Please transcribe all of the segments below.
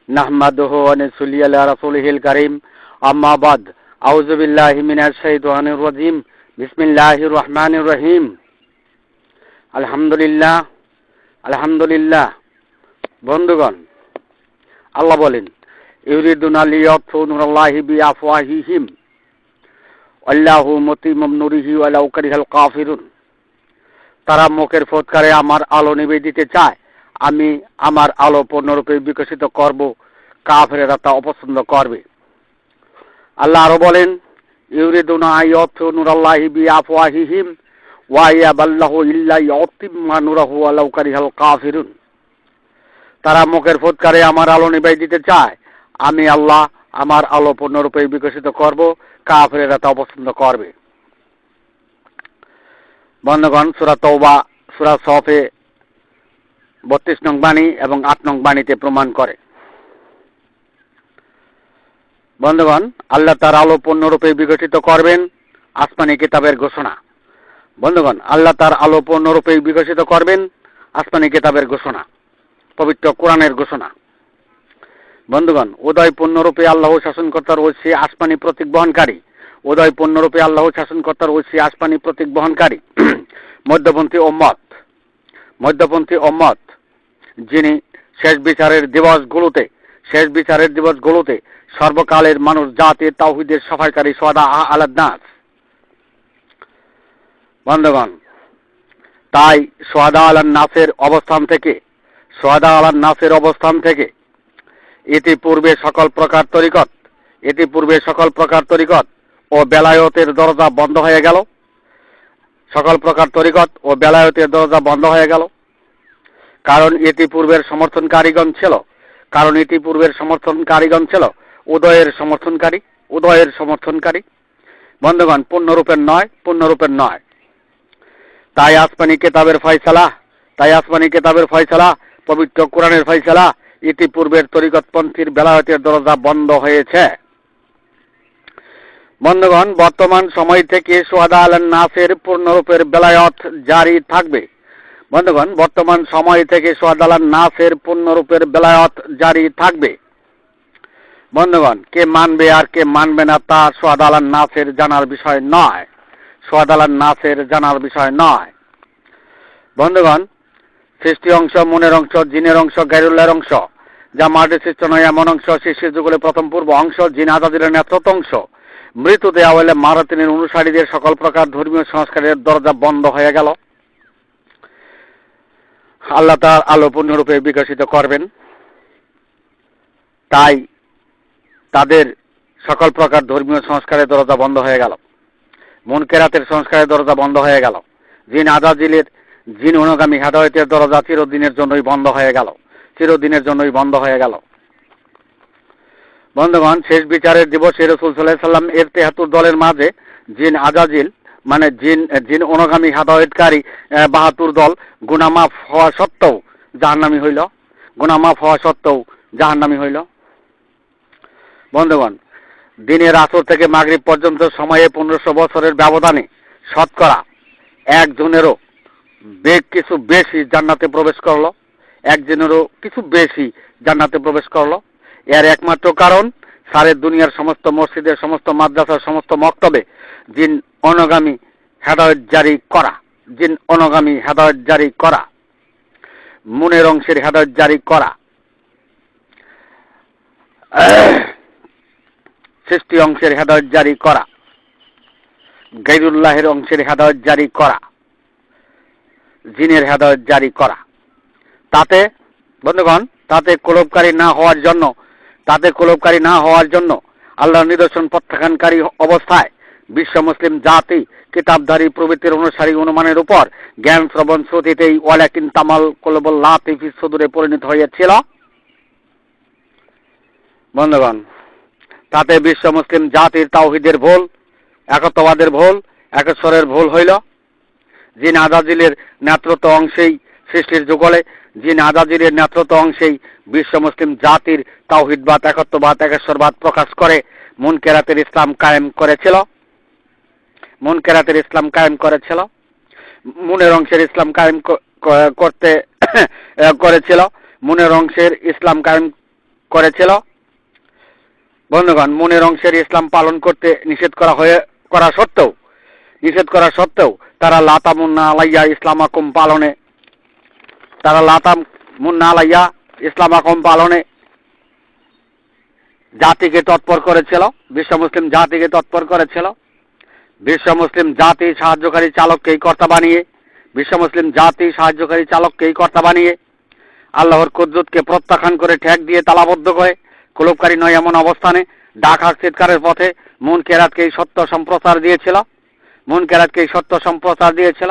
নাহমাদুহু ওয়া নুসাল্লি আলা রাসূলিহিল কারীম আম্মা বাদ আউযু বিল্লাহি মিনাশ শাইতানির রাজীম বিসমিল্লাহির রহমানির রহিম আলহামদুলিল্লাহ আলহামদুলিল্লাহ। বন্ধুগণ, আল্লাহ বলেন, ইউরিদুনা লিয়াতফু নূরাল্লাহি বিআফওয়াহিহিম আল্লাহু মুতিম্মু নূরিহি ওয়ালাউ কারিহাল কাফিরুন। তারা মুখের ফুৎকারে আমার আলো নিভিয়ে দিতে চায়, আমি আমার আলো পূর্ণরূপে বিকশিত করব, কাফেরেরা তা অপছন্দ করবে। আল্লাহ আরো বলেন, ইউরিদুনা আইয়াতফু নূরাল্লাহি বিআফওয়াহিহিম ওয়া ইয়াবাল্লাহু ইল্লা ইউতিম্মা নূরাহু ওয়ালাউ কারিহাল কাফিরুন। তারা মুখের ফুৎকারে আমার আলো নিভিয়ে দিতে চায়, আমি আল্লাহ আমার আলো পূর্ণরূপে বিকশিত করব, কাফেরেরা তা অপছন্দ করবে। বন্ধুগণ, সূরা তওবা সূরা সফে 32 নং বাণী এবং 8 নং বাণীতে প্রমাণ করে। বন্ধুগণ, আল্লাহ তার আলো পূর্ণরূপে বিকশিত করবেন, আসমানি কিতাবের ঘোষণা। বন্ধুগণ, আল্লাহ তার আলো পূর্ণরূপে বিকশিত করবেন, আসমানি কিতাবের ঘোষণা, পবিত্র কোরআনের ঘোষণা। বন্ধুগণ, উদয় পূর্ণরূপে আল্লাহ শাসনকর্তার ঐশী আসমানি প্রতীক বহনকারী, উদয় পূর্ণরূপে আল্লাহ শাসনকর্তার ঐশী আসমানি প্রতীক বহনকারী মধ্যপন্থী উম্মত, যিনি শেষ বিচারের দিবসগুলোতে সর্বকালের মানুষ জাতির তাওহীদের সফাইকারী সুহাদা আলান নাস। বন্ধুগণ, তাই সুহাদা আলান নাসের অবস্থান থেকে ইতিপূর্বে সকল প্রকার তরিকত ও বেলায়েতের দরজা বন্ধ হয়ে গেল। কারণ ইতিপূর্বের সমর্থনকারীগণ ছিল উদয়ের সমর্থনকারী। বন্ধুগণ, পূর্ণরূপের নয়। তাই আসমানি কিতাবের ফয়সালা, পবিত্র কোরআনের ফয়সালা, ইতিপূর্বের তরিকতপন্থীর বেলায়েতের দরজা বন্ধ হয়েছে। বন্ধুগণ, বর্তমান সময় থেকে সুহাদা আলান নাসের পূর্ণরূপের বেলায়েত জারি থাকবে। বন্ধুগণ, কে মানবে আর কে মানবে না তা সুহাদা আলান নাসের জানার বিষয় নয়। বন্ধুগণ, সৃষ্টি অংশ, মনের অংশ, জিনের অংশ, গায়রুল্লাহর অংশ, যা মাটির সৃষ্ট নয় এমন অংশ, সৃষ্টির যুগলে প্রথম পূর্ব অংশ, জিন আজাদিলের নেতৃত্ব অংশ, মৃত্যু দেয়া হলে মারাতিনের অনুসারীদের সকল প্রকার ধর্মীয় সংস্কারের দরজা বন্ধ হয়ে গেল। আল্লাহ তার আলো পূর্ণরূপে বিকশিত করবেন, তাই তাদের সকল প্রকার ধর্মীয় সংস্কারের দরজা বন্ধ হয়ে গেল। মুনকেরাতের সংস্কারের দরজা বন্ধ হয়ে গেল। জিন অনুগামী হেদায়েতের দরজা চিরদিনের জন্যই বন্ধ হয়ে গেল। বন্ধুগণ, শেষ বিচারের দিবসে রাসূল সাল্লাল্লাহু আলাইহি ওয়াসাল্লাম এর 73 দলের মাঝে জিন আজাজিল মানে জিন অনুগামী হেদায়েতকারী 72 দল গুনাহমাফ হওয়া সত্ত্বেও জাহান্নামী হইল। বন্ধুগণ, দিনের আসর থেকে মাগরিব পর্যন্ত সময়ে 1500 বছরের ব্যবধানে শতকরা একজনেরও কিছু বেশি জান্নাতে প্রবেশ করলো। এর একমাত্র কারণ সারে দুনিয়ার সমস্ত মসজিদে, সমস্ত মাদ্রাসা, সমস্ত মক্তবে জিন অনুগামী হেদায়েত জারি করা, মুনের অংশের হেদায়েত জারি করা, সৃষ্টি অংশের হেদায়েত জারি করা, গায়রুল্লাহের অংশের হেদায়েত জারি করা, জিনের হেদায়েত জারি করা। তাতে বন্ধুগণ, তাতে কোলবকারী না হওয়ার জন্য আল্লাহর নিদর্শন প্রত্যাখ্যানকারী অবস্থায় বিশ্ব মুসলিম জাতি কিতাবধারী প্রবৃত্তির অনুসারী অনুমানের উপর জ্ঞান শ্রবণ শ্রুতিতেই ওয়ালাকিন তামাল কুলুবুল লাতি ফি সুদুরে পরিণত হয়েছিল। বন্ধুগণ, তাতে বিশ্ব মুসলিম জাতির তাওহীদের ভুল, একত্ববাদের ভুল, একেশ্বরের ভুল হইল। জিন আজাজিলের নেতৃত্ব অংশেই সৃষ্টির যুগলে বিশ্ব মুসলিম জাতির তাওহীদবাদ, একত্ববাদ, একেশ্বরবাদ প্রকাশ করে মুনকেরাতের ইসলাম কায়েম করেছিল। মুনের অংশের ইসলাম কায়েম করেছিল। বন্ধুগণ, মনের অংশের ইসলাম পালন করতে নিষেধ করা সত্ত্বেও তারা লাতামুন্না আলাইয়া ইসলামাকুম পালনে জাতিকে তৎপর করেছিল, বিশ্ব মুসলিম জাতিকে তৎপর করেছিল। বিশ্ব মুসলিম জাতি সাহায্যকারী চালককেই কর্তা বানিয়ে আল্লাহর কুদরতকে প্রত্যাখ্যান করে ঠেক দিয়ে তালাবদ্ধ করে কুলুপকারী নয় এমন অবস্থানে ডাকার চিৎকারের পথে মুনকেরাতকেই সত্য সম্প্রচার দিয়েছিল।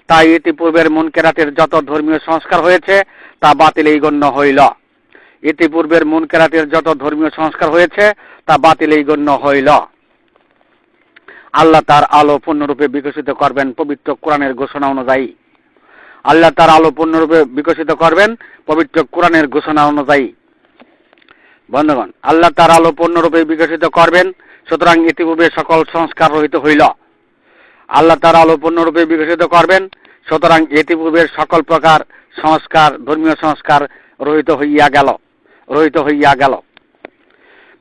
তাই ইতিপূর্বের মুনকেরাতের যত ধর্মীয় সংস্কার হয়েছে তা বাতিলেই গণ্য হইল। আল্লাহ তার আলো পূর্ণরূপে বিকশিত করবেন পবিত্র কোরআনের ঘোষণা অনুযায়ী। বন্ধুগণ, আল্লাহ তার আলো পূর্ণরূপে বিকশিত করবেন, সুতরাং ইতিপূর্বে সকল সংস্কার রহিত হইল। ইতিপূর্বের সকল প্রকার ধর্মীয় সংস্কার রহিত হইয়া গেল।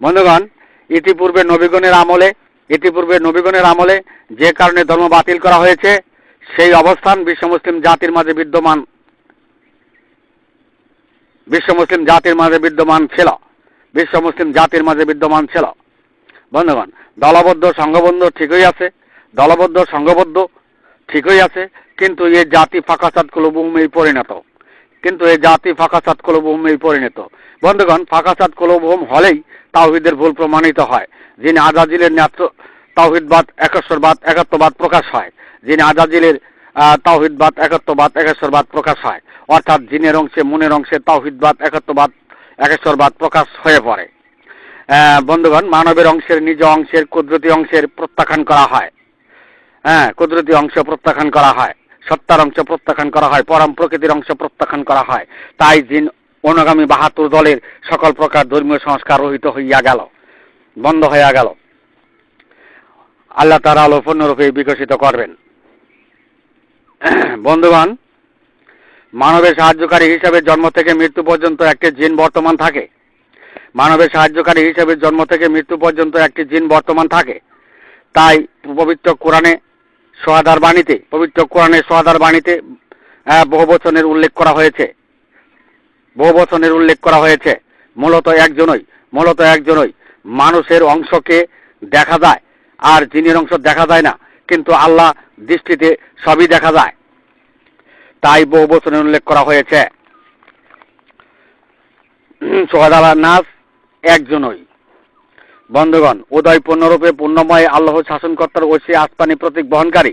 বন্ধুগণ, ইতিপূর্বে নবীগণের আমলে যে কারণে ধর্ম বাতিল করা হয়েছে সেই অবস্থান বিশ্ব মুসলিম জাতির মাঝে বিদ্যমান ছিল। বন্ধুগণ, দলবদ্ধ সংঘবদ্ধ ঠিকই আছে, কিন্তু এই জাতি ফাঁকাসাদ কুলুবহুমেই পরিণত। বন্ধুগণ, ফাঁকাসাদ কুলুবহুম হলেই তাওহীদের ভুল প্রমাণিত হয়। যিনি আজাজিলের তাওহীদবাদ একাত্মবাদ প্রকাশ হয়, অর্থাৎ জিনের অংশে মনের অংশে তাওহীদবাদ একাত্মবাদ প্রকাশ হয়ে পড়ে। বন্ধুগণ, মানবের অংশের নিজ অংশের কুদরতি অংশের প্রত্যাখ্যান করা হয়, সত্তার অংশ প্রত্যাখ্যান করা হয়, পরম প্রকৃতির অংশ প্রত্যাখ্যান করা হয়। তাই জিন অনুগামী ৭২ দলের সকল প্রকার ধর্মীয় সংস্কার বন্ধ হইয়া গেল। আল্লাহ তার আলো পূর্ণরূপে বিকশিত করবেন। বন্ধুগণ, মানবের সাহায্যকারী হিসাবে জন্ম থেকে মৃত্যু পর্যন্ত একটি জিন বর্তমান থাকে। তাই পবিত্র কোরআনে সোহাদার বাণীতে বহু বচনের উল্লেখ করা হয়েছে। মূলত একজনই মানুষের অংশকে দেখা যায়, আর জিনের অংশ দেখা যায় না, কিন্তু আল্লাহ দৃষ্টিতে সবই দেখা যায়। তাই বহু বচনের উল্লেখ করা হয়েছে। সোহাদার নাস একজনই। বন্ধুগণ, উদয় পূর্ণরূপে পূর্ণময় আল্লাহ শাসনকর্তার ঐশী আসমানি প্রতীক বহনকারী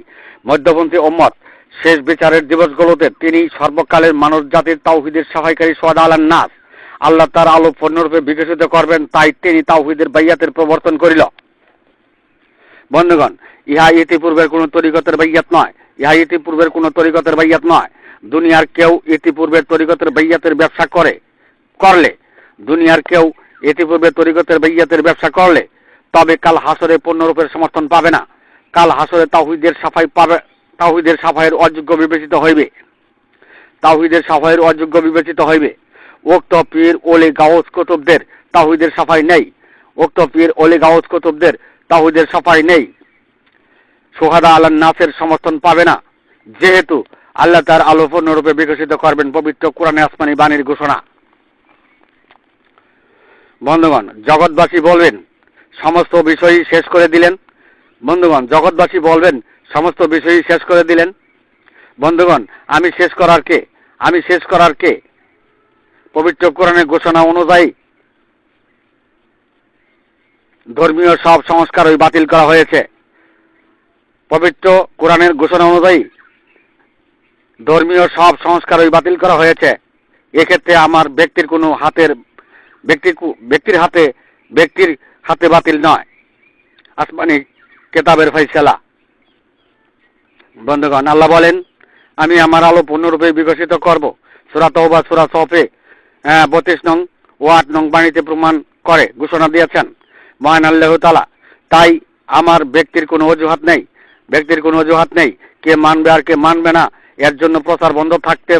মধ্যপন্থী উম্মত শেষ বিচারের দিবসগুলোতে তিনি সর্বকালের মানুষ জাতির তাওহীদের সহায়কারী সোহাদা আলান নাস। আল্লাহ তার আলো পূর্ণরূপে বিকশিত করবেন, তাই তিনি তাওহীদের বাইয়াতের প্রবর্তন করিল। বন্ধুগণ, ইহা ইতিপূর্বের কোন তরিকতের বাইয়াত নয়। দুনিয়ার কেউ ইতিপূর্বের তরিকতের বাইয়াতের ব্যবসা করলে তবে কাল হাসরে পূর্ণরূপের সমর্থন পাবে না। কাল হাসরে তাওহীদের সাফাইয়ের অযোগ্য বিবেচিত হইবে। উক্ত পীর ওলি গাউস কুতুবদের তাওহীদের সাফাই নেই। সোহাদা আলান নাসের সমর্থন পাবে না, যেহেতু আল্লাহ তার আলো পূর্ণরূপে বিকশিত করবেন পবিত্র কোরআনে আসমানি বাণীর ঘোষণা। বন্ধুগণ, জগৎবাসী বলবেন সমস্ত বিষয়ই শেষ করে দিলেন। বন্ধুগণ, আমি শেষ করার কে? পবিত্র কোরআনের ঘোষণা অনুযায়ী ধর্মীয় সব সংস্কারই বাতিল করা হয়েছে। এক্ষেত্রে আমার ব্যক্তির হাতে বাতিল নয়, আসমানি কেতাবের ফাইসালা। বন্ধুগণ, আল্লাহ বলেন, আমি আমার আলো পূর্ণরূপে বিকশিত করব। সূরা তাওবা সূরা 6 32 নং ও 8 নং বাণীতে প্রমাণ করে ঘোষণা দিয়েছেন মহান আল্লাহ তাআলা। তাই আমার ব্যক্তির কোনো অজুহাত নেই। কে মানবে আর কে মানবে না এর জন্য প্রচার বন্ধ থাকতে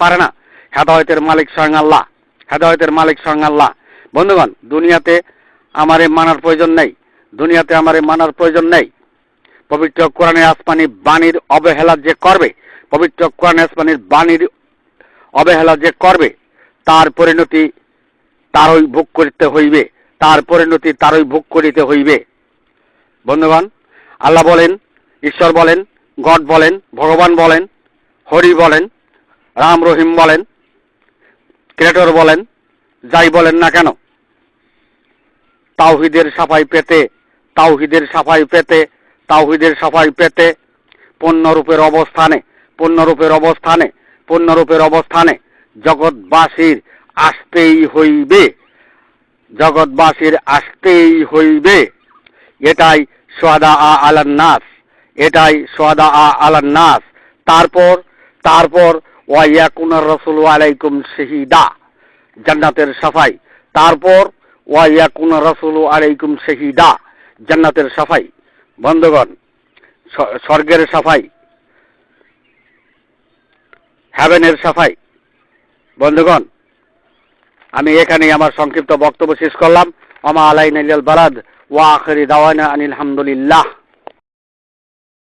পারে না। হেদায়েতের মালিক স্বয়ং আল্লাহ, হেদায়েতের মালিক স্বয়ং আল্লাহ। বন্ধুগণ, দুনিয়াতে আমারে মানার প্রয়োজন নেই, দুনিয়াতে আমারে মানার প্রয়োজন নেই। পবিত্র কোরআনের আসমানি বাণীর অবহেলা যে করবে, পবিত্র কোরআনের আসমানির বাণীর অবহেলা যে করবে, তার পরিণতি তারই ভোগ করিতে হইবে, তার পরিণতি তারই ভোগ করিতে হইবে। বন্ধুগণ, আল্লাহ বলেন, ঈশ্বর বলেন, গড বলেন, ভগবান বলেন, হরি বলেন, রাম রহিম বলেন, ক্রিয়েটর বলেন, যাই বলেন না কেন, তাওহীদের সাফাই পেতে, তাওহীদের সাফাই পেতে, তাওহীদের সাফাই পেতে পূর্ণরূপের অবস্থানে, পূর্ণরূপের অবস্থানে, পূর্ণরূপের অবস্থানে জগৎবাসীর আসতেই হইবে, জগৎবাসীর আসতেই হইবে। এটাই শুহাদা আলান নাস, এটাই শুহাদা আলান নাস। তারপর তারপর ওয়াইয়াকুনার রাসূলু আলাইকুম শাহীদা, জান্নাতের সাফাই। তারপর ওয়াইয়াকুনার রাসূলু আলাইকুম শাহীদা, জান্নাতের সাফাই। বন্ধুগণ, স্বর্গের সাফাই, হেভেনের সাফাই। বন্ধুগণ, আমি এখানেই আমার সংক্ষিপ্ত বক্তব্য শেষ করলাম। ওমা আলাইনা ইল্লাল বালাগ ওয়া আখিরি দাওয়ানা আনিল হামদুলিল্লাহ।